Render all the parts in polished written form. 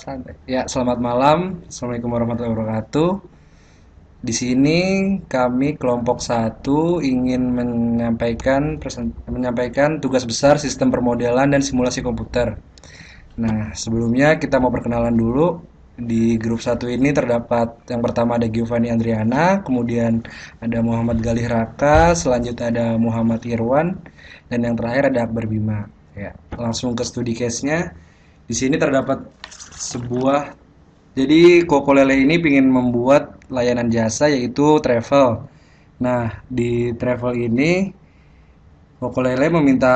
Santai. Ya, selamat malam. Assalamualaikum warahmatullahi wabarakatuh. Di sini kami kelompok satu ingin menyampaikan tugas besar sistem permodelan dan simulasi komputer. Nah, sebelumnya kita mau perkenalan dulu. Di grup satu ini terdapat yang pertama ada Giovanni Andriana, kemudian ada Muhammad Galih Raka, selanjutnya ada Muhammad Irwan, dan yang terakhir ada Akbar Bima. Ya, langsung ke studi case-nya. Di sini terdapat sebuah jadi Koko Lele ini ingin membuat layanan jasa yaitu travel. Nah, di travel ini Koko Lele meminta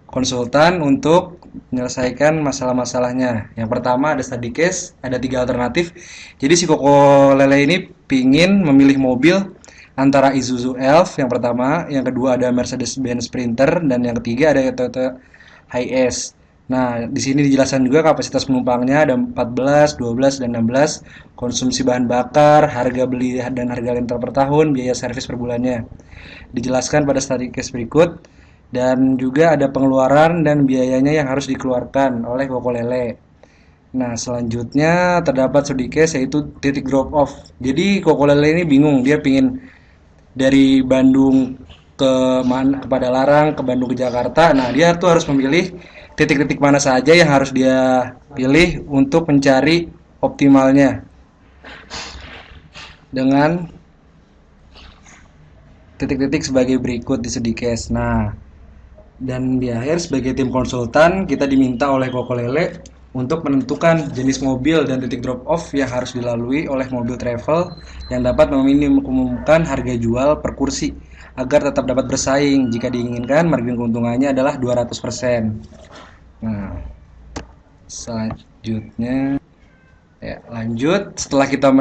konsultan untuk menyelesaikan masalah-masalahnya. Yang pertama ada study case, ada 3 alternatif. Jadi si Koko Lele ini pingin memilih mobil antara Isuzu Elf yang pertama, yang kedua ada Mercedes-Benz Sprinter, dan yang ketiga ada Toyota Hiace. Nah, di sini dijelaskan juga kapasitas penumpangnya ada 14, 12, dan 16, konsumsi bahan bakar, harga beli dan harga rental per tahun, biaya servis per bulannya. Dijelaskan pada study case berikut, dan juga ada pengeluaran dan biayanya yang harus dikeluarkan oleh Koko Lele. Nah, selanjutnya terdapat studi case yaitu titik drop off. Jadi Koko Lele ini bingung, dia pingin dari Bandung ke Padalarang, ke Bandung ke Jakarta. Nah, dia tuh harus memilih titik-titik mana saja yang harus dia pilih untuk mencari optimalnya dengan titik-titik sebagai berikut di studi case. Nah, dan di akhir sebagai tim konsultan kita diminta oleh Koko Lele untuk menentukan jenis mobil dan titik drop off yang harus dilalui oleh mobil travel yang dapat meminimumkan harga jual per kursi agar tetap dapat bersaing. Jika diinginkan margin keuntungannya adalah 200%. Nah, selanjutnya ya, lanjut setelah kita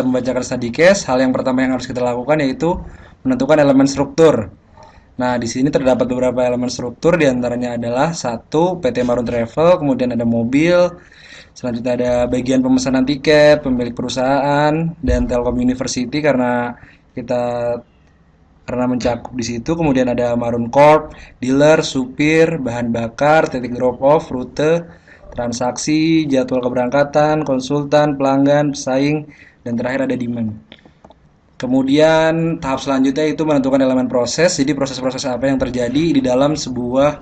membacakan study case, hal yang pertama yang harus kita lakukan yaitu menentukan elemen struktur. Nah, di sini terdapat beberapa elemen struktur, diantaranya adalah satu PT Marun Travel, kemudian ada mobil, selanjutnya ada bagian pemesanan tiket, pemilik perusahaan, dan Telkom University kita karena mencakup di situ. Kemudian ada Marun Corp, dealer, supir, bahan bakar, titik drop off, rute, transaksi, jadwal keberangkatan, konsultan, pelanggan, pesaing, dan terakhir ada demand. Kemudian tahap selanjutnya itu menentukan elemen proses. Jadi proses-proses apa yang terjadi di dalam sebuah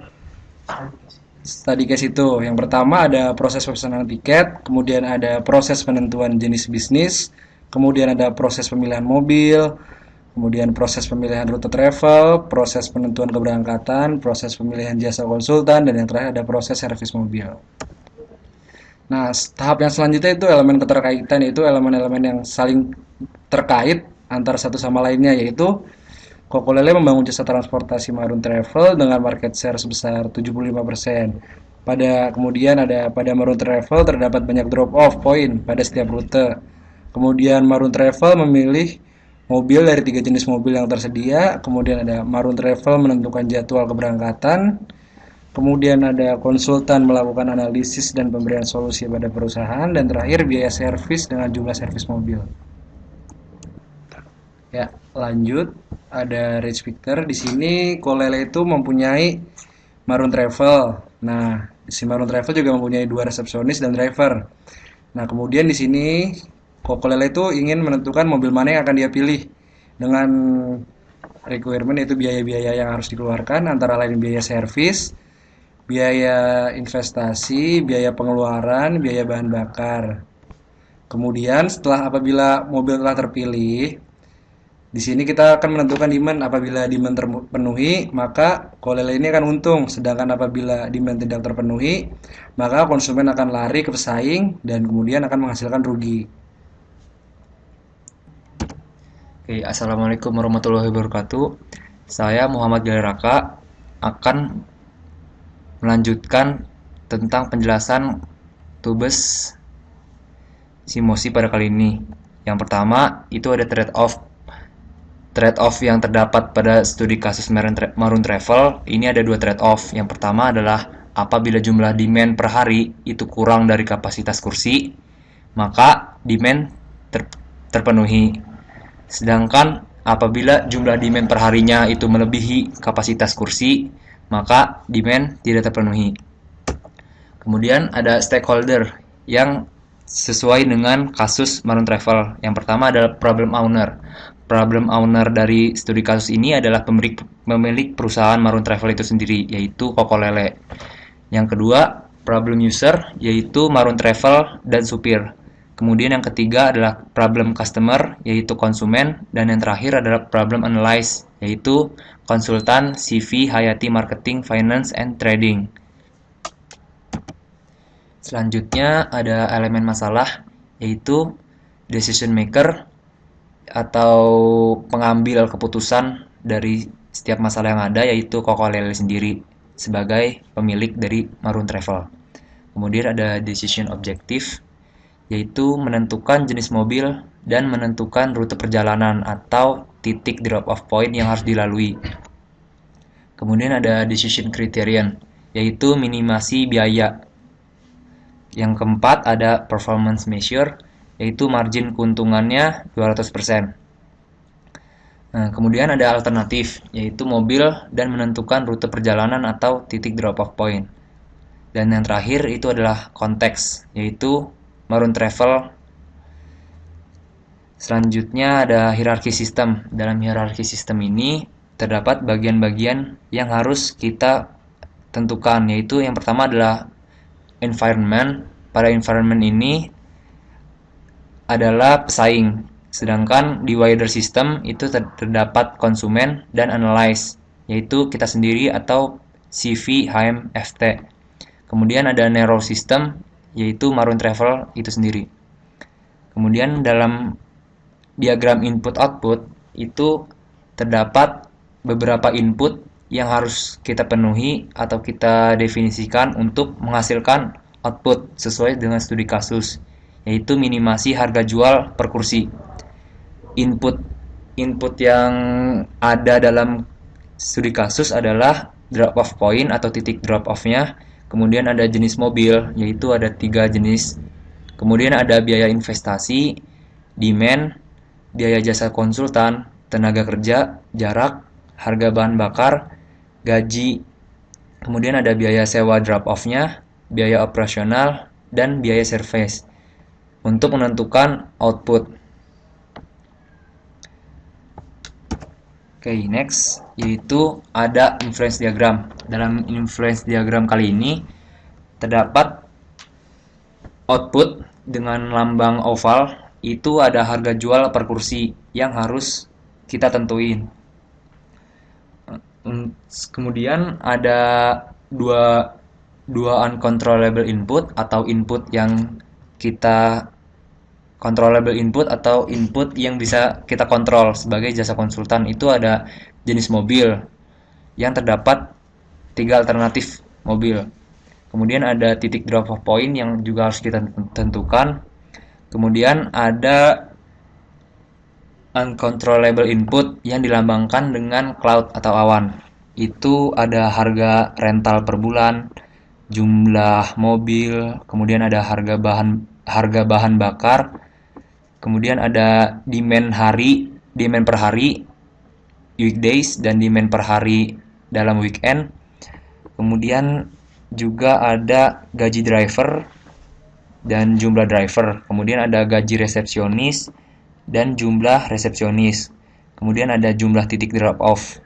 study case itu. Yang pertama ada proses pemesanan tiket, kemudian ada proses penentuan jenis bisnis, kemudian ada proses pemilihan mobil, kemudian proses pemilihan rute travel, proses penentuan keberangkatan, proses pemilihan jasa konsultan, dan yang terakhir ada proses servis mobil. Nah, tahap yang selanjutnya itu elemen keterkaitan, yaitu elemen-elemen yang saling terkait antara satu sama lainnya, yaitu Koko Lele membangun jasa transportasi Marun Travel dengan market share sebesar 75%. Pada Marun Travel terdapat banyak drop off point pada setiap rute. Kemudian Marun Travel memilih mobil dari 3 jenis mobil yang tersedia. Kemudian ada Marun Travel menentukan jadwal keberangkatan. Kemudian ada konsultan melakukan analisis dan pemberian solusi pada perusahaan, dan terakhir biaya servis dengan jumlah servis mobil. Ya, lanjut ada Rich Victor. Di sini Kolele itu mempunyai Marun Travel. Nah, si Marun Travel juga mempunyai 2 resepsionis dan driver. Nah, kemudian di sini Kolele itu ingin menentukan mobil mana yang akan dia pilih dengan requirement, yaitu biaya-biaya yang harus dikeluarkan, antara lain biaya servis, biaya investasi, biaya pengeluaran, biaya bahan bakar. Kemudian apabila mobil telah terpilih, di sini kita akan menentukan demand. Apabila demand terpenuhi, maka Kolele ini akan untung. Sedangkan apabila demand tidak terpenuhi, maka konsumen akan lari ke pesaing dan kemudian akan menghasilkan rugi. Oke, Assalamualaikum warahmatullahi wabarakatuh. Saya Muhammad Galeraka akan melanjutkan tentang penjelasan tubes simosi pada kali ini. Yang pertama, itu ada trade-off. Trade-off yang terdapat pada studi kasus Marun Travel, ini ada 2 trade-off. Yang pertama adalah apabila jumlah demand per hari itu kurang dari kapasitas kursi, maka demand terpenuhi. Sedangkan apabila jumlah demand perharinya itu melebihi kapasitas kursi, maka demand tidak terpenuhi. Kemudian ada stakeholder yang sesuai dengan kasus Maroon Travel. Yang pertama adalah problem owner. Problem owner dari studi kasus ini adalah pemilik perusahaan Maroon Travel itu sendiri, yaitu Koko Lele. Yang kedua, problem user, yaitu Maroon Travel dan supir. Kemudian yang ketiga adalah problem customer, yaitu konsumen. Dan yang terakhir adalah problem analyst, yaitu konsultan, CV, Hayati Marketing, Finance, and Trading. Selanjutnya ada elemen masalah, yaitu decision maker atau pengambil keputusan dari setiap masalah yang ada, yaitu Koko Lele sendiri sebagai pemilik dari Maroon Travel. Kemudian ada decision objective, yaitu menentukan jenis mobil dan menentukan rute perjalanan atau titik drop-off point yang harus dilalui. Kemudian ada decision criterion, yaitu minimasi biaya. Yang keempat ada performance measure, yaitu margin keuntungannya 200%. Nah, kemudian ada alternatif, yaitu mobil dan menentukan rute perjalanan atau titik drop-off point. Dan yang terakhir itu adalah konteks, yaitu Maroon Travel. Selanjutnya ada hierarki sistem. Dalam hierarki sistem ini terdapat bagian-bagian yang harus kita tentukan, yaitu yang pertama adalah environment. Pada environment ini adalah pesaing. Sedangkan di wider system itu terdapat konsumen dan analyze, yaitu kita sendiri atau CV, HM, FT. Kemudian ada narrow system, yaitu Maroon Travel itu sendiri. Kemudian dalam diagram input-output itu terdapat beberapa input yang harus kita penuhi atau kita definisikan untuk menghasilkan output sesuai dengan studi kasus, yaitu minimasi harga jual per kursi. Input yang ada dalam studi kasus adalah drop off point atau titik drop off-nya. Kemudian ada jenis mobil, yaitu ada 3 jenis. Kemudian ada biaya investasi, demand, biaya jasa konsultan, tenaga kerja, jarak, harga bahan bakar, gaji. Kemudian ada biaya sewa drop off-nya, biaya operasional, dan biaya service untuk menentukan output. Oke, next, yaitu ada influence diagram. Dalam influence diagram kali ini terdapat output dengan lambang oval, itu ada harga jual per kursi yang harus kita tentuin. Kemudian ada dua uncontrollable input atau input yang kita controllable input atau input yang bisa kita kontrol sebagai jasa konsultan. Itu ada jenis mobil yang terdapat 3 alternatif mobil. Kemudian ada titik drop off point yang juga harus kita tentukan. Kemudian ada uncontrollable input yang dilambangkan dengan cloud atau awan. Itu ada harga rental per bulan, jumlah mobil, kemudian ada harga bahan bakar, kemudian ada demand per hari, weekdays, dan demand per hari dalam weekend. Kemudian juga ada gaji driver dan jumlah driver. Kemudian ada gaji resepsionis dan jumlah resepsionis. Kemudian ada jumlah titik drop off.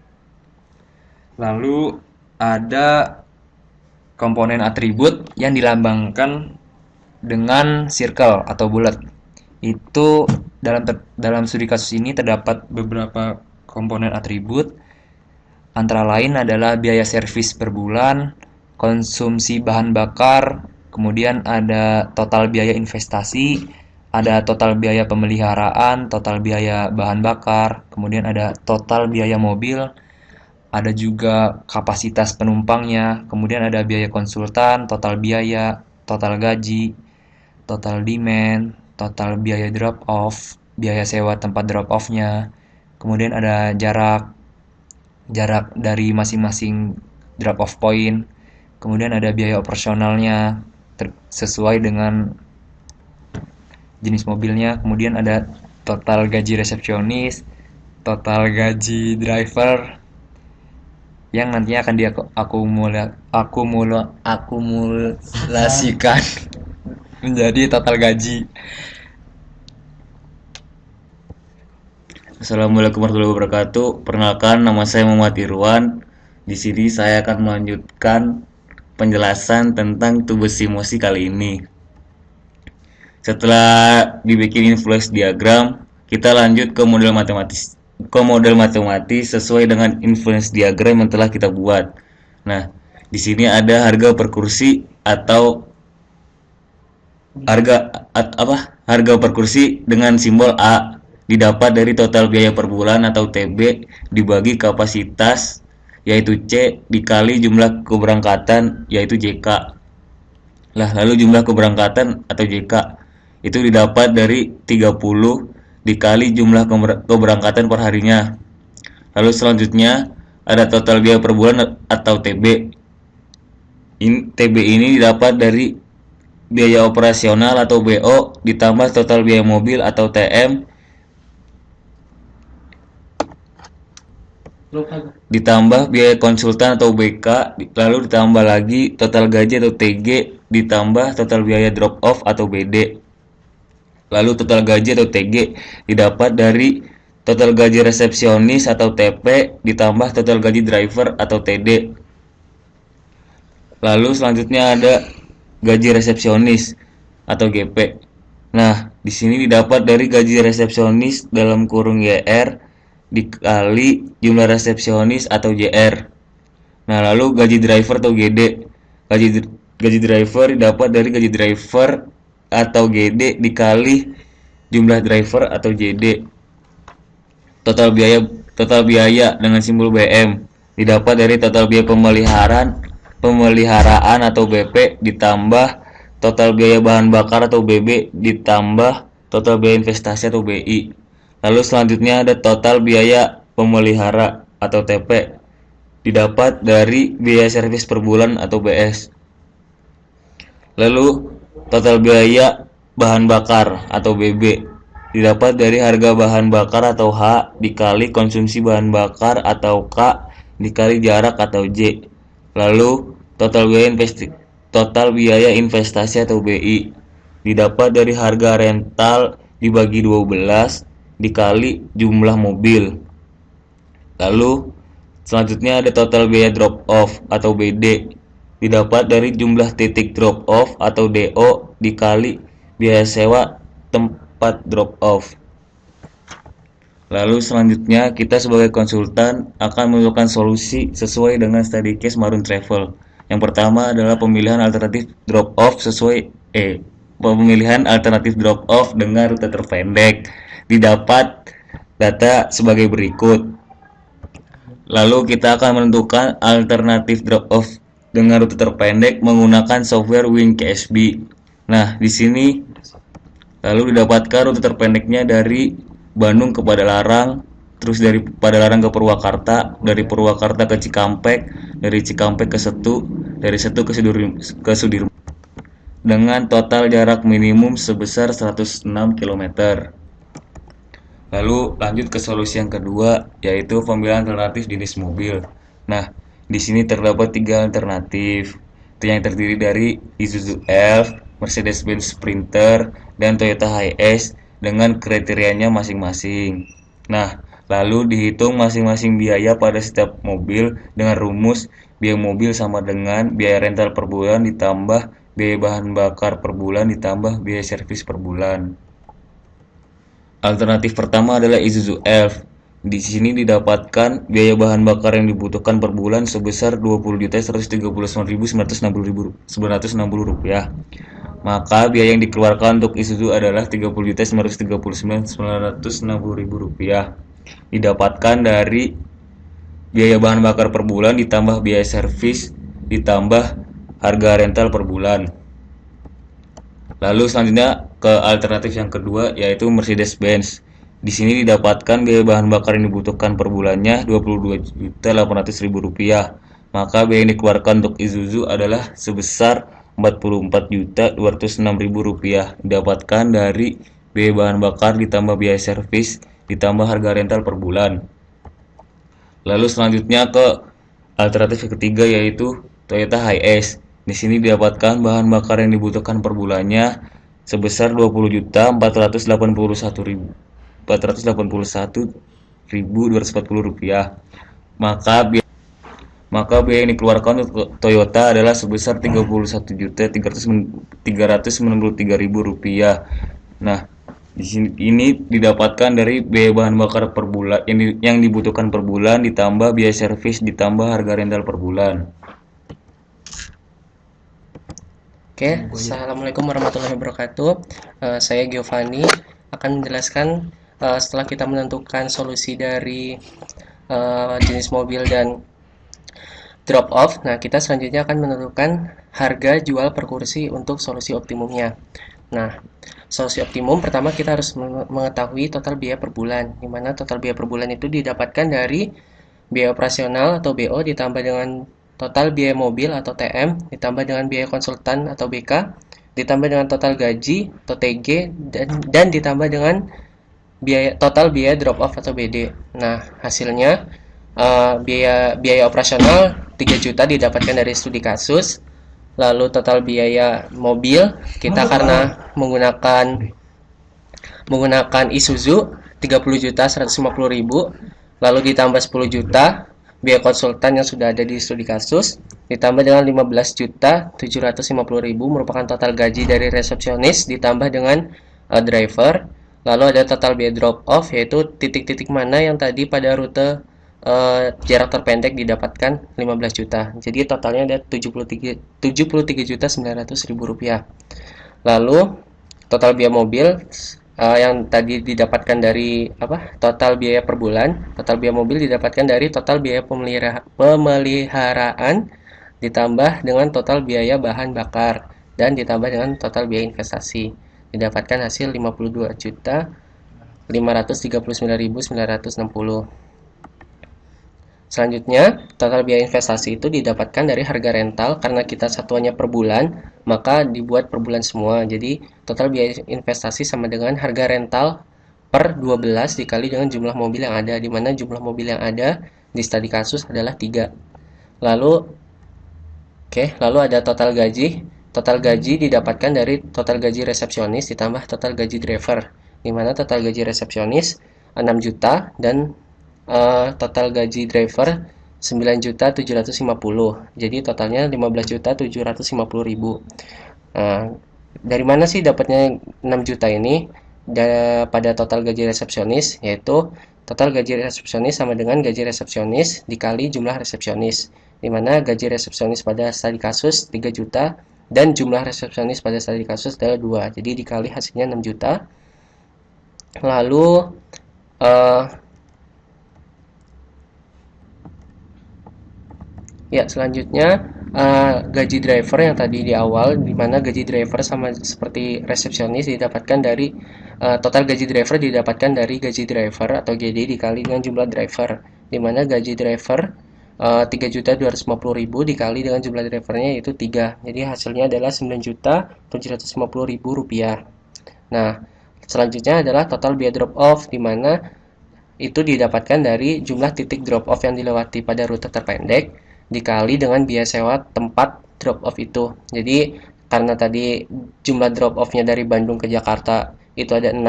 Lalu ada komponen atribut yang dilambangkan dengan circle atau bulat. Itu dalam studi kasus ini terdapat beberapa komponen atribut, antara lain adalah biaya servis per bulan, konsumsi bahan bakar, kemudian ada total biaya investasi, ada total biaya pemeliharaan, total biaya bahan bakar, kemudian ada total biaya mobil, ada juga kapasitas penumpangnya, kemudian ada biaya konsultan, total biaya, total gaji, total demand, total biaya drop off, biaya sewa tempat drop off-nya, kemudian ada jarak dari masing-masing drop off point, kemudian ada biaya operasionalnya sesuai dengan jenis mobilnya, kemudian ada total gaji resepsionis, total gaji driver, yang nantinya akan akumulasikan menjadi total gaji. Assalamualaikum warahmatullahi wabarakatuh. Perkenalkan, nama saya Muhammad Irwan. Di sini saya akan melanjutkan penjelasan tentang tubes simosi kali ini. Setelah dibikin influence diagram, kita lanjut ke model matematis. Sesuai dengan influence diagram yang telah kita buat. Nah, di sini ada harga per kursi atau harga per kursi dengan simbol A didapat dari total biaya per bulan atau TB dibagi kapasitas yaitu C dikali jumlah keberangkatan yaitu JK. Lalu jumlah keberangkatan atau JK itu didapat dari 30 dikali jumlah keberangkatan per harinya. Lalu selanjutnya ada total biaya per bulan atau TB. TB ini didapat dari biaya operasional atau BO ditambah total biaya mobil atau TM ditambah biaya konsultan atau BK, lalu ditambah lagi total gaji atau TG ditambah total biaya drop off atau BD. Lalu total gaji atau TG didapat dari total gaji resepsionis atau TP ditambah total gaji driver atau TD. Lalu selanjutnya ada gaji resepsionis atau GP. Nah, di sini didapat dari gaji resepsionis dalam kurung YR dikali jumlah resepsionis atau JR. Nah, lalu gaji driver atau GD. Gaji driver didapat dari gaji driver atau GD dikali jumlah driver atau JD. Total biaya dengan simbol BM didapat dari total biaya pemeliharaan atau BP ditambah total biaya bahan bakar atau BB ditambah total biaya investasi atau BI. Lalu selanjutnya ada total biaya pemelihara atau TP didapat dari biaya servis per bulan atau BS. Lalu total biaya bahan bakar atau BB didapat dari harga bahan bakar atau H dikali konsumsi bahan bakar atau K dikali jarak atau J. Lalu total biaya investasi atau BI didapat dari harga rental dibagi 12 dikali jumlah mobil. Lalu selanjutnya ada total biaya drop off atau BD didapat dari jumlah titik drop off atau DO dikali biaya sewa tempat drop off. Lalu selanjutnya kita sebagai konsultan akan menentukan solusi sesuai dengan study case Maroon Travel. Yang pertama adalah pemilihan alternatif drop off dengan rute terpendek. Didapat data sebagai berikut. Lalu kita akan menentukan alternatif drop off dengan rute terpendek menggunakan software WinKSB. Nah, di sini lalu didapatkan rute terpendeknya dari Bandung ke Padalarang, terus dari Padalarang ke Purwakarta, dari Purwakarta ke Cikampek, dari Cikampek ke Setu, dari Setu ke Sudirman dengan total jarak minimum sebesar 106 km. Lalu lanjut ke solusi yang kedua, yaitu pemilihan alternatif jenis mobil. Nah, di sini terdapat 3 alternatif, yang terdiri dari Isuzu Elf, Mercedes-Benz Sprinter, dan Toyota Hiace dengan kriterianya masing-masing. Nah, lalu dihitung masing-masing biaya pada setiap mobil dengan rumus biaya mobil sama dengan biaya rental per bulan ditambah biaya bahan bakar per bulan ditambah biaya servis per bulan. Alternatif pertama adalah Isuzu Elf. Di sini didapatkan biaya bahan bakar yang dibutuhkan per bulan sebesar Rp20.139.960. Maka biaya yang dikeluarkan untuk Isuzu adalah Rp30.939.960. Didapatkan dari biaya bahan bakar per bulan ditambah biaya servis ditambah harga rental per bulan. Lalu selanjutnya ke alternatif yang kedua yaitu Mercedes-Benz. Di sini didapatkan biaya bahan bakar yang dibutuhkan per bulannya Rp22.800.000. Maka biaya yang dikeluarkan untuk Isuzu adalah sebesar Rp44.206.000. Didapatkan dari biaya bahan bakar ditambah biaya servis ditambah harga rental per bulan. Lalu selanjutnya ke Alternatif yang ketiga yaitu Toyota Hiace. Di sini didapatkan bahan bakar yang dibutuhkan per bulannya sebesar 20.481.240 rupiah. Maka biaya maka biaya yang dikeluarkan untuk Toyota adalah sebesar 31.393.000 rupiah. Nah, di sini ini didapatkan dari biaya bahan bakar per bulan yang dibutuhkan per bulan ditambah biaya servis ditambah harga rental per bulan. Oke, Assalamualaikum warahmatullahi wabarakatuh. Saya Giovanni akan menjelaskan setelah kita menentukan solusi dari jenis mobil dan drop off. Nah, kita selanjutnya akan menentukan harga jual per kursi untuk solusi optimumnya. Nah, solusi optimum pertama kita harus mengetahui total biaya per bulan, di mana total biaya per bulan itu didapatkan dari biaya operasional atau BO ditambah dengan total biaya mobil atau TM, ditambah dengan biaya konsultan atau BK, ditambah dengan total gaji atau TG, dan ditambah dengan total biaya drop off atau BD. Nah, hasilnya biaya operasional 3 juta didapatkan dari studi kasus. Lalu total biaya mobil kita karena menggunakan Isuzu 30.150.000, lalu ditambah 10 juta biaya konsultan yang sudah ada di studi kasus, ditambah dengan 15.750.000 merupakan total gaji dari resepsionis, ditambah dengan driver. Lalu ada total biaya drop off, yaitu titik-titik mana yang tadi pada rute jarak terpendek didapatkan 15 juta. Jadi totalnya ada 73.900.000 rupiah. Lalu total biaya mobil yang tadi didapatkan dari total biaya per bulan. Total biaya mobil didapatkan dari total biaya pemeliharaan ditambah dengan total biaya bahan bakar dan ditambah dengan total biaya investasi. Didapatkan hasil 52.539.960. Selanjutnya, total biaya investasi itu didapatkan dari harga rental. Karena kita satuannya per bulan, maka dibuat per bulan semua. Jadi, total biaya investasi sama dengan harga rental per 12 dikali dengan jumlah mobil yang ada, di mana jumlah mobil yang ada di studi kasus adalah 3. Lalu ada total gaji. Total gaji didapatkan dari total gaji resepsionis ditambah total gaji driver, di mana total gaji resepsionis 6 juta dan total gaji driver 9.750. Jadi totalnya 15.750.000. Dari mana sih dapatnya 6 juta ini? Pada total gaji resepsionis, yaitu total gaji resepsionis sama dengan gaji resepsionis dikali jumlah resepsionis, di mana gaji resepsionis pada studi kasus 3 juta dan jumlah resepsionis pada studi kasus adalah 2. Jadi dikali hasilnya 6 juta. Lalu selanjutnya gaji driver yang tadi di awal, di mana gaji driver sama seperti resepsionis didapatkan dari total gaji driver didapatkan dari gaji driver atau GD dikali dengan jumlah driver, di mana gaji driver 3.250.000 dikali dengan jumlah drivernya yaitu 3. Jadi hasilnya adalah 9.750.000 rupiah. Nah, selanjutnya adalah total biaya drop off, di mana itu didapatkan dari jumlah titik drop off yang dilewati pada rute terpendek dikali dengan biaya sewa tempat drop off itu. Jadi karena tadi jumlah drop off-nya dari Bandung ke Jakarta itu ada 6,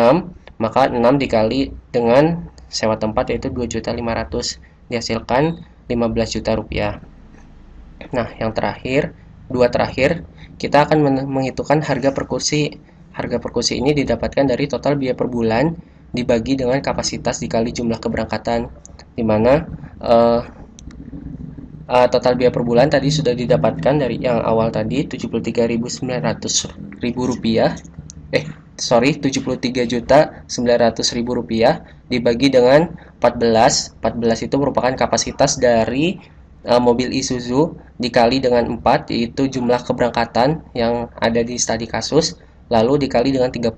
maka 6 dikali dengan sewa tempat yaitu 2.500.000, dihasilkan 15 juta rupiah. Nah, yang terakhir, kita akan menghitungkan harga per kursi. Harga per kursi ini didapatkan dari total biaya per bulan dibagi dengan kapasitas dikali jumlah keberangkatan, di mana total biaya per bulan tadi sudah didapatkan dari yang awal tadi 73.900.000 rupiah. 73.900.000 rupiah dibagi dengan 14. 14 itu merupakan kapasitas dari mobil Isuzu dikali dengan 4, yaitu jumlah keberangkatan yang ada di studi kasus, lalu dikali dengan 30.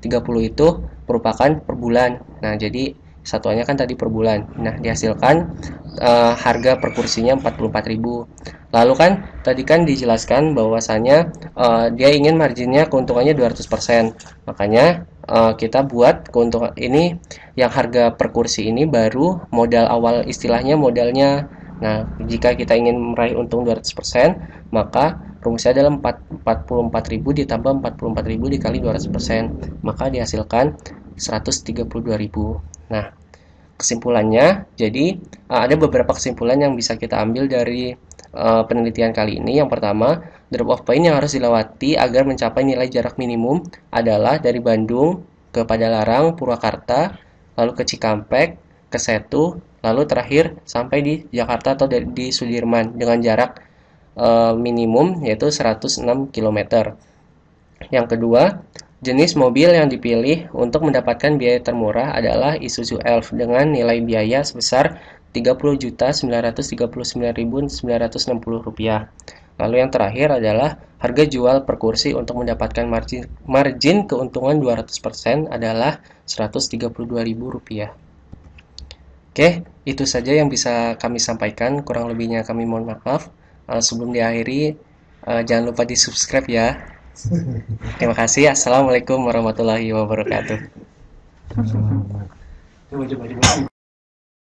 30 itu merupakan per bulan. Nah, jadi satuannya kan tadi per bulan. Nah, dihasilkan harga per kursinya 44.000. Lalu kan tadi kan dijelaskan bahwasanya dia ingin marginnya keuntungannya 200%. Makanya kita buat keuntungan ini yang harga per kursi ini baru modal awal, istilahnya modalnya Nah, jika kita ingin meraih untung 200%, maka rumusnya adalah 44.000 ditambah 44.000 dikali 200%, maka dihasilkan 132.000. Nah, kesimpulannya, jadi ada beberapa kesimpulan yang bisa kita ambil dari penelitian kali ini. Yang pertama, drop off point yang harus dilewati agar mencapai nilai jarak minimum adalah dari Bandung ke Padalarang, Purwakarta, lalu ke Cikampek, ke Setu, lalu terakhir sampai di Jakarta atau di Sudirman dengan jarak minimum yaitu 106 km. Yang kedua, jenis mobil yang dipilih untuk mendapatkan biaya termurah adalah Isuzu Elf dengan nilai biaya sebesar Rp30.999.960. Lalu yang terakhir adalah harga jual per kursi untuk mendapatkan margin keuntungan 200% adalah Rp132.000. Oke, itu saja yang bisa kami sampaikan. Kurang lebihnya kami mohon maaf. Sebelum diakhiri, jangan lupa di-subscribe ya. Terima kasih. Assalamualaikum warahmatullahi wabarakatuh. Coba.